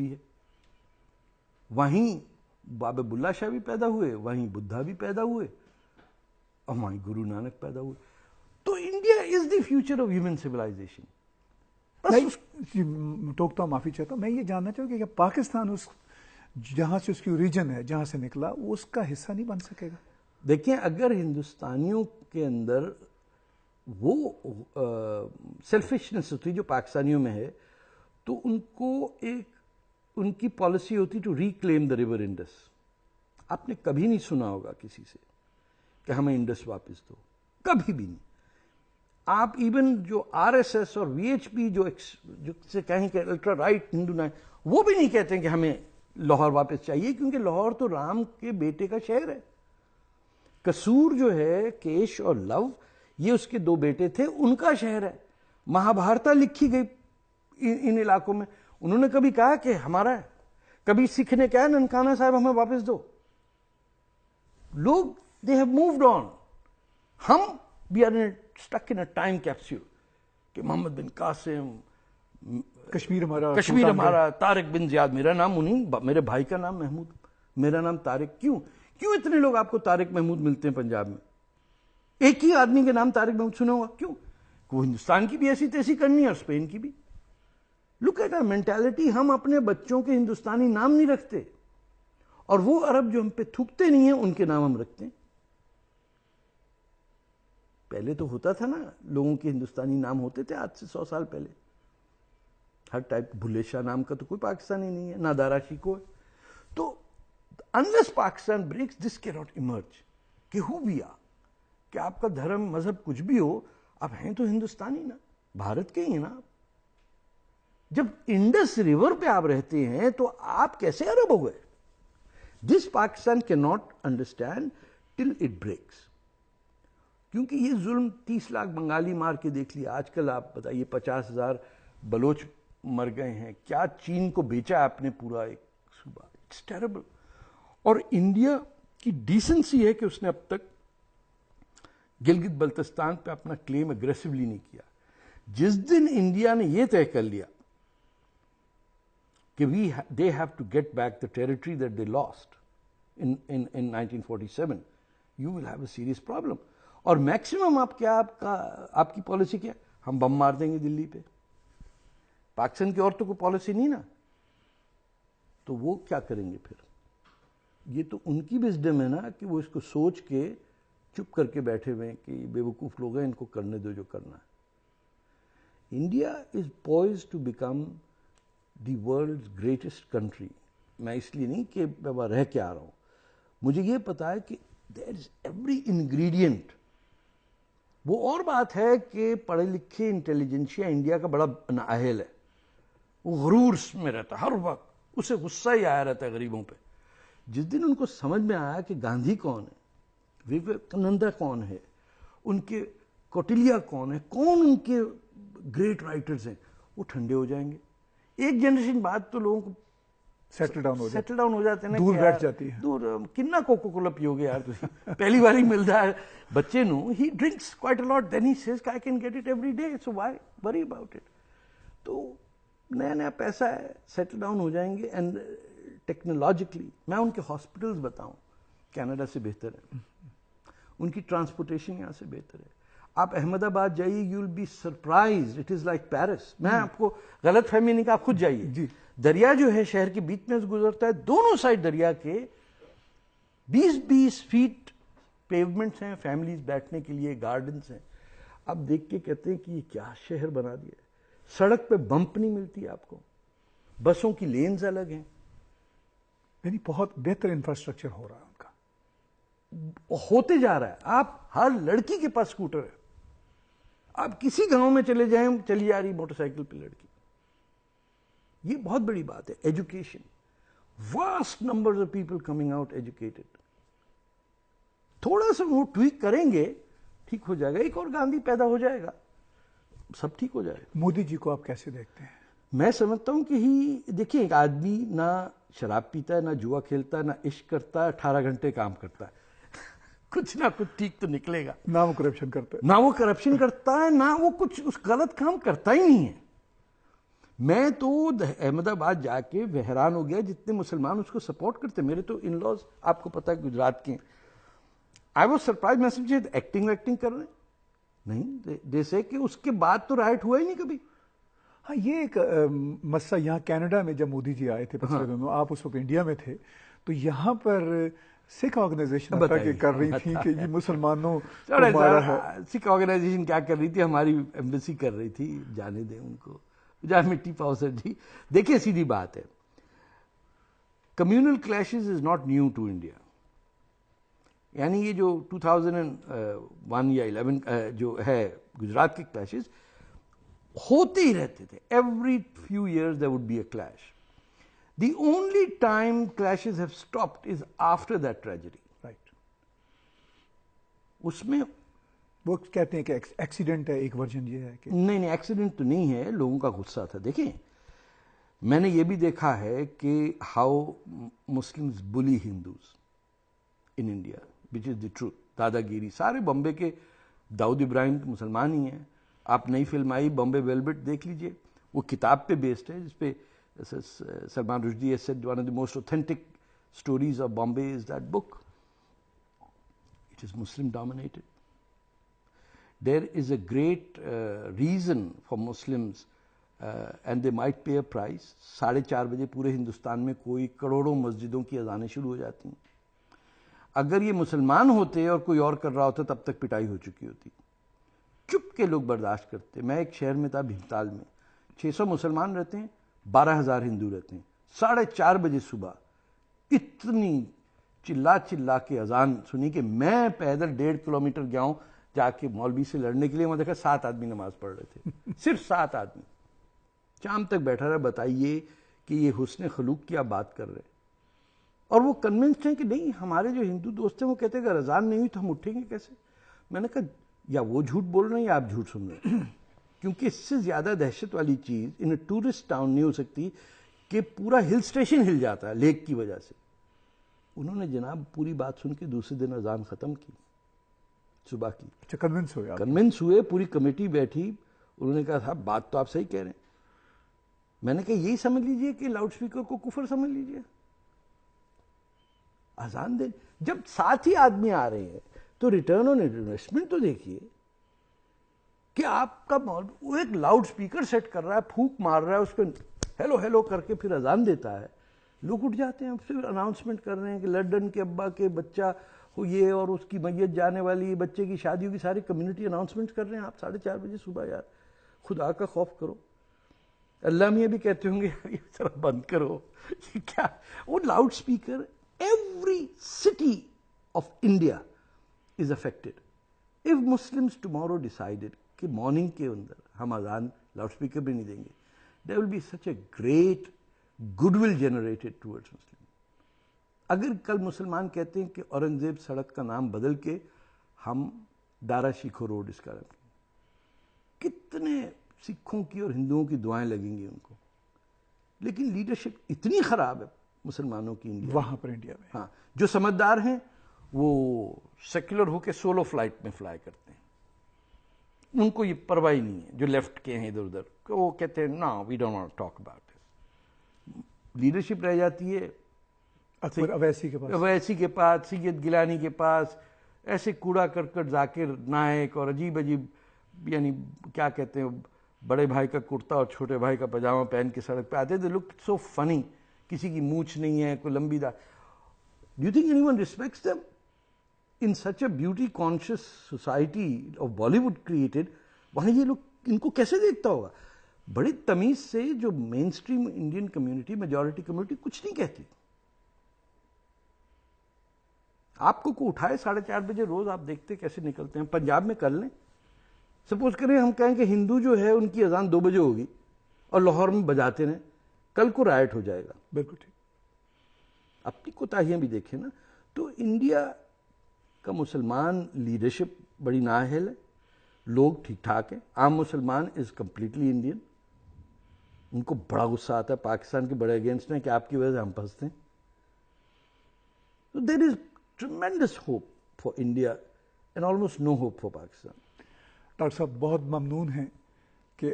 بھی ہے. وہیں بابا بلّہ شاہ بھی پیدا ہوئے, وہیں بدھا بھی پیدا ہوئے, اور وہیں گرو نانک پیدا ہوئے. تو India is the future of human civilisation. ٹوکتا ہوں, معافی چاہتا ہوں. میں یہ جاننا چاہوں کہ پاکستان اس جہاں سے اس کی اوریجن ہے, جہاں سے نکلا, وہ اس کا حصہ نہیں بن سکے گا؟ دیکھیں, اگر ہندوستانیوں کے اندر وہ سیلفشنس ہوتی جو پاکستانیوں میں ہے, تو ان کو ان کی پالیسی ہوتی to reclaim the river Indus. آپ نے کبھی نہیں سنا ہوگا کسی سے کہ ہمیں انڈس واپس دو, کبھی بھی نہیں. آپ ایون جو آر ایس ایس اور وی ایچ پی جو سے کہیں کہ الٹرا رائٹ ہندو نائن, وہ بھی نہیں کہتے کہ ہمیں لاہور واپس چاہیے, کیونکہ لاہور تو رام کے بیٹے کا شہر ہے. قصور جو ہے, کیش اور لو, یہ اس کے 2 بیٹے تھے, ان کا شہر ہے. مہابھارتا لکھی گئی ان علاقوں میں. انہوں نے کبھی کہا کہ ہمارا ہے؟ کبھی سکھ نے کہا ننکانہ صاحب ہمیں واپس دو؟ لوگ دے ہیو مووڈ آن. ہم we are stuck in a time capsule کہ محمد بن قاسم, کشمیر ہمارا, طارق بن زیاد, میرا نام منی, میرے بھائی کا نام محمود, میرا نام طارق. کیوں اتنے لوگ آپ کو طارق محمود ملتے ہیں پنجاب میں؟ ایک ہی آدمی کے نام طارق محمود سنا ہوا, کیوں؟ وہ ہندوستان کی بھی ایسی تیسی کرنی ہے اور اسپین کی بھی. Look at our mentality. ہم اپنے بچوں کے ہندوستانی نام نہیں رکھتے, اور وہ عرب جو ہم پہ تھوکتے نہیں ہیں ان کے نام ہم رکھتے ہیں. پہلے تو ہوتا تھا نا, لوگوں کے ہندوستانی نام ہوتے تھے آج سے 100 سال پہلے. ہر ٹائپ, بھلے شاہ نام کا تو کوئی پاکستانی نہیں ہے, نہ دارا شیکو ہے. تو unless Pakistan breaks, this cannot emerge. کہ who we are, کہ آپ کا دھرم مذہب کچھ بھی ہو, آپ ہیں تو ہندوستانی نا, بھارت کے ہی ہیں نا. جب انڈس ریور پہ آپ رہتے ہیں تو آپ کیسے عرب ہو گئے؟ This Pakistan cannot understand till it breaks. کیونکہ یہ ظلم 30 لاکھ بنگالی مار کے دیکھ لیا. آج کل آپ بتائیے 50,000 بلوچ مر گئے ہیں. کیا چین کو بیچا آپ نے پورا ایک صوبہ؟ It's terrible. اور انڈیا کی ڈیسنسی ہے کہ اس نے اب تک گلگت بلتستان پہ اپنا کلیم اگریسولی نہیں کیا. جس دن انڈیا نے یہ طے کر لیا کہ they have to get back the territory that they lost in 1947, you will have a serious problem. اور میکسیمم آپ کی پالیسی کیا؟ ہم بم مار دیں گے دلی پہ. پاکستان کی عورتوں کو پالیسی نہیں نا, تو وہ کیا کریں گے پھر؟ یہ تو ان کی وزڈم ہے نا کہ وہ اس کو سوچ کے چپ کر کے بیٹھے ہوئے ہیں کہ بے وقوف لوگ ہیں, ان کو کرنے دو جو کرنا ہے. India is poised to become the world's greatest country. میں اس لیے نہیں کہ میں وہاں رہ کے آ رہا ہوں, مجھے یہ پتا ہے کہ دیر از ایوری انگریڈینٹ. وہ اور بات ہے کہ پڑھے لکھے انٹیلیجنشیا انڈیا کا بڑا نااہل ہے, وہ غرور میں رہتا ہے ہر وقت, اسے غصہ ہی آیا رہتا ہے غریبوں پہ. جس دن ان کو سمجھ میں آیا کہ گاندھی کون ہے, وویکانندا کون ہے, ان کے کوٹلیا کون ہے, کون ان کے گریٹ رائٹرز ہیں, وہ ٹھنڈے ہو جائیں گے. ایک جنریشن بعد تو لوگوں کو سیٹل ڈاؤن ہو جاتے ہیں, دور بیٹھ جاتی ہے. دور کننا کوکو کولا پیو گے یار تسی, پہلی بار ہی ملتا ہے بچے نو, he drinks quite a lot, then he says I can get it every day, so why worry about it. تو نیا پیسہ ہے, سیٹل ڈاؤن ہو جائیں گے. اینڈ ٹیکنالوجیکلی میں ان کے ہاسپٹلز بتاؤں کینیڈا سے بہتر ہے, ان کی ٹرانسپورٹیشن یہاں سے بہتر ہے. آپ احمد آباد جائیے, you will be surprised, it is like Paris. میں آپ کو غلط فہمی نہیں کہا, آپ خود جائیے. جی, دریا جو ہے شہر کے بیچ میں سے گزرتا ہے, دونوں سائڈ دریا کے 20-20 فیٹ پیومنٹس ہیں, فیملیز بیٹھنے کے لیے گارڈنس ہیں. آپ دیکھ کے کہتے ہیں کہ یہ کیا شہر بنا دیا ہے. سڑک پہ بمپ نہیں ملتی آپ کو, بسوں کی لینز الگ ہیں. یعنی بہت بہتر انفراسٹرکچر ہو رہا ہے ان کا, ہوتے جا رہا ہے. آپ ہر لڑکی کے پاس اسکوٹر ہے, آپ کسی گاؤں میں چلے جائیں, چلی آ رہی موٹر سائیکل پہ لڑکی. یہ بہت بڑی بات ہے. Education, vast numbers of people coming out educated. تھوڑا سا وہ ٹویک کریں گے, ٹھیک ہو جائے گا. ایک اور گاندھی پیدا ہو جائے گا, سب ٹھیک ہو جائے گا. مودی جی کو آپ کیسے دیکھتے ہیں؟ میں سمجھتا ہوں کہ دیکھیں, ایک آدمی نہ شراب پیتا ہے, نہ جوا کھیلتا ہے, نہ عشق کرتا ہے, 18 گھنٹے کام کرتا ہے, کچھ نہ کچھ ٹھیک تو نکلے گا. نہ وہ کرپشن کرتا ہے, نہ وہ کرپشن کرتا ہے, نہ وہ کچھ اس غلط کام کرتا ہی نہیں ہے. میں تو احمد آباد جا کے حیران ہو گیا جتنے مسلمان اس کو سپورٹ کرتے. میرے تو ان لاز آپ کو پتا ہے گجرات کے ہیں. I was surprise. میں سمجھے ایکٹنگ ویکٹنگ کر رہے ہیں نہیں, جیسے کہ اس کے بعد تو رائٹ ہوا ہی نہیں کبھی. ہاں یہ ایک مسئلہ یہاں کینیڈا میں جب مودی جی آئے تھے پچھلے دنوں, آپ اس وقت انڈیا میں تھے, تو یہاں پر سکھ آرگنائزیشن کر رہی تھی کہ یہ مسلمانوں کو مارا ہے. سکھ آرگنائزیشن کیا کر رہی تھی, ہماری ایمبیسی کر رہی تھی, جانے دیں ان کو, جا مٹی پاؤ سر جی. دیکھیں سیدھی بات ہے, communal clashes is not new to India. یعنی یہ جو 2001 یا 11 جو ہے گجرات کے کلیشز ہوتے ہی رہتے تھے. Every few years there would be a clash. The only time clashes have stopped is after that tragedy. Right, اس میں وہ کہتے ہیں کہ ایکسیڈنٹ ہے, ایک ورژن یہ ہے کہ نہیں ایکسیڈنٹ تو نہیں ہے, لوگوں کا غصہ تھا. دیکھیں میں نے یہ بھی دیکھا ہے کہ ہاؤ مسلمز بلی Hindus in India, which is the truth. دادا گیری سارے بامبے کے داؤد ابراہیم کے مسلمان ہی ہیں. آپ نئی فلم آئی بامبے ویلویٹ دیکھ لیجئے, وہ کتاب پہ بیسڈ ہے جس پہ Salman Rushdie has said one of the most authentic stories of Bombay is that book. It is Muslim dominated. There is a great reason for Muslims and they might pay a price. 4:30 بجے پورے ہندوستان میں کوئی کروڑوں مسجدوں کی اذانیں شروع ہو جاتی ہیں. اگر یہ مسلمان ہوتے اور کوئی اور کر رہا ہوتا تب تک پٹائی ہو چکی ہوتی. چپ کے لوگ برداشت کرتے. میں ایک شہر میں تھا بھیمتال میں, 600 مسلمان رہتے ہیں, 12,000 ہندو رہتے ہیں. 4:30 بجے صبح اتنی چلا کے اذان سنی کہ میں پیدل 1.5 کلومیٹر گیا ہوں جا کے مولوی سے لڑنے کے لیے. وہاں دیکھا 7 آدمی نماز پڑھ رہے تھے, صرف 7 آدمی. شام تک بیٹھا رہا, بتائیے کہ یہ حسن خلوق کی آپ بات کر رہے ہیں. اور وہ کنونسڈ ہیں کہ نہیں, ہمارے جو ہندو دوست ہیں وہ کہتے ہیں کہ اگر اذان نہیں ہوئی تو ہم اٹھیں گے کیسے. میں نے کہا یا وہ جھوٹ بول رہے ہیں یا آپ جھوٹ سن رہے ہیں, کیونکہ اس سے زیادہ دہشت والی چیز ان ٹورسٹ ٹاؤن نہیں ہو سکتی کہ پورا ہل اسٹیشن ہل جاتا ہے لیک کی وجہ سے. انہوں نے جناب پوری بات سن کے دوسرے دن اذان ختم کی صبح کی. اچھا, کنونس ہوئے, پوری کمیٹی بیٹھی, انہوں نے کہا تھا بات تو آپ صحیح کہہ رہے ہیں. میں نے کہا یہی سمجھ لیجئے کہ لاؤڈ اسپیکر کو کفر سمجھ لیجئے. اذان دے جب 7 ہی آدمی آ رہے ہیں تو ریٹرن آن انویسٹمنٹ تو دیکھیے کہ آپ کا وہ ایک لاؤڈ اسپیکر سیٹ کر رہا ہے, پھونک مار رہا ہے, اس پہ ہیلو ہیلو کر کے پھر اذان دیتا ہے. لوگ اٹھ جاتے ہیں, پھر اناؤنسمنٹ کر رہے ہیں کہ لنڈن کے ابا کے بچہ ہو یہ اور اس کی میت جانے والی, بچے کی شادی ہوگی, ساری کمیونٹی اناؤنسمنٹ کر رہے ہیں. آپ 4:30 بجے صبح, یار خدا کا خوف کرو. اللہ میاں بھی کہتے ہوں گے یہ ذرا بند کرو, یہ کیا. وہ loud speaker every city of India is affected. If Muslims tomorrow decided کہ مارننگ کے اندر ہم اذان لاؤڈ اسپیکر بھی نہیں دیں گے, there will be such a great goodwill generated towards Muslims. اگر کل مسلمان کہتے ہیں کہ اورنگزیب سڑک کا نام بدل کے ہم دارا شیکھو روڈ اس کا رکھیں, کتنے سکھوں کی اور ہندوؤں کی دعائیں لگیں گی ان کو. لیکن لیڈرشپ اتنی خراب ہے مسلمانوں کی انڈیا وہاں پر انڈیا میں. ہاں, جو سمجھدار ہیں وہ سیکولر ہو کے سولو فلائٹ میں فلائی کرتے ہیں, ان کو یہ پرواہ نہیں ہے. جو لیفٹ کے ہیں ادھر ادھر وہ کہتے ہیں نا we don't want talk about it. Leadership رہ جاتی ہے اکبر اویسی کے پاس, اویسی کے پاس, سید گیلانی کے پاس, ایسے کوڑا کرکٹ ذاکر نائک اور عجیب یعنی کیا کہتے ہیں, بڑے بھائی کا کرتا اور چھوٹے بھائی کا پاجامہ پہن کے سڑک پہ آتے. دے لک سو فنی, کسی کی مونچھ نہیں ہے, کوئی لمبی داڑھی. Do you think anyone respects them? In such a beauty conscious society of Bollywood created, وہاں یہ لوگ ان کو کیسے دیکھتا ہوگا. بڑی تمیز سے جو mainstream Indian community, majority community کچھ نہیں کہتی. آپ کو اٹھائے 4:30 بجے روز, آپ دیکھتے کیسے نکلتے ہیں. پنجاب میں کر لیں, سپوز کریں ہم کہیں کہ ہندو جو ہے ان کی اذان 2 بجے ہوگی اور لاہور میں بجاتے رہیں, کل کو رائٹ ہو جائے گا. بالکل ٹھیک. اپنی کوتاہیاں بھی دیکھیں نا. تو انڈیا کا مسلمان لیڈرشپ بڑی نااہل ہے, لوگ ٹھیک ٹھاک ہیں. عام مسلمان از کمپلیٹلی انڈین, ان کو بڑا غصہ آتا ہے پاکستان کے بڑے اگینسٹ ہیں کہ آپ کی وجہ سے ہم پھنستے ہیں. So there is tremendous hope for India and almost no hope for Pakistan. Doctor صاحب بہت ممنون ہیں کہ